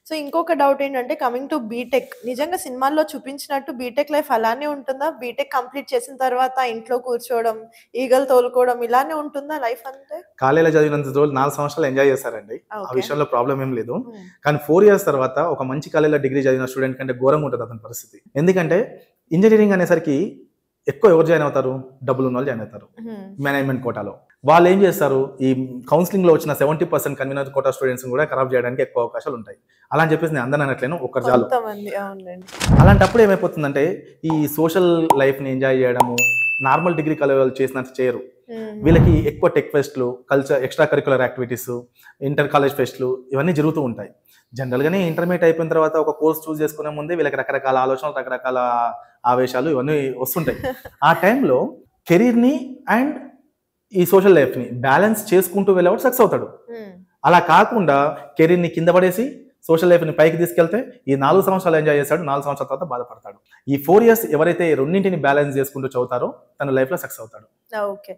So ఇంకొక doubt ఏంటంటే coming to BTech. నిజంగా సినిమాల్లో చూపించినట్టు బీటెక్ లైఫ్ అలానే ఉంటుందా? బీటెక్ కంప్లీట్ చేసిన తర్వాత ఇంట్లో కూర్చోవడం, ఈగలు తోలుకోవడం ఇలానే ఉంటుందా లైఫ్ అంతే? కాలేజీలో చదివినంత రోజులు 4 సంవత్సరాలు ఎంజాయ్ చేశారండి. ఆ ఓకే. విషయంలో ప్రాబ్లమ్ ఏం లేదు. హ్మ్. కానీ 4 ఇయర్స్ తర్వాత ఒక మంచి కాలేజీలో డిగ్రీ చదివిన స్టూడెంట్ కంటే ఘోరంగా ఉంటది అతని పరిస్థితి. ఎందుకంటే ఇంజినీరింగ్ అనేసరికి ఎక్కువ ఎవరు జాయిన్ అవుతారు? డబ్బులున్నోళ్ళు జాయిన్ అవుతారు. హ్మ్. మేనేజ్మెంట్ కోటాలో. వాళ్ళు ఏం చేస్తారు? ఈ కౌన్సిలింగ్‌లో వచ్చిన 70% కన్వీనర్ కోటా స్టూడెంట్స్‌ని కూడా ఖరాబ్ చేయడానికి ఎక్కువ అవకాశాలు ఉంటాయి. అలా అని చెప్పేసి నేను అందరిని అనట్లేను. ఒక్కరు చాలు. కొంతమంది అవునులెండి. అలాంటప్పుడు ఏమైపోతుందంటే ఈ సోషల్ లైఫ్‌ని ఎంజాయ్ చేయడము, నార్మల్ డిగ్రీ కాలేజ్ వాళ్ళు చేసినంత చేయరు. హ్మ్. వీళ్ళకి ఎక్కువ టెక్ ఫెస్ట్‌లు, extracurricular activities, inter college ఫెస్ట్‌లు ఇవన్నీ జరుగుతూ ఉంటాయి. జనరల్‌గానే ఇంటర్మీడియేట్ అయిపోయిన తర్వాత ఒక కోర్స్ చూజ్ చేసుకునే ముందే వీళ్ళకి రకరకాల ఆలోచనలు, రకరకాల ఆవేశాలు ఇవన్నీ వస్తుంటాయి. ఆ టైంలో కెరీర్‌ని అండ్ ఈ సోషల్ లైఫ్‌ని బ్యాలెన్స్ చేసుకుంటూ వెళ్ళేవాడు సక్సెస్ అవుతాడు. హ్మ్. అలా కాకుండా కెరీర్‌ని కింద పడేసి సోషల్ లైఫ్‌ని పైకి తీసుకెళ్తే ఈ 4 సంవత్సరాలు ఎంజాయ్ చేస్తాడు. 4 సంవత్సరాల తర్వాత బాధపడతాడు. ఈ 4 ఇయర్స్ ఎవరైతే రెండింటిని బ్యాలెన్స్ చేసుకుంటూ చదువుతారో తన లైఫ్‌లో సక్సెస్ అవుతాడు. ఓకే.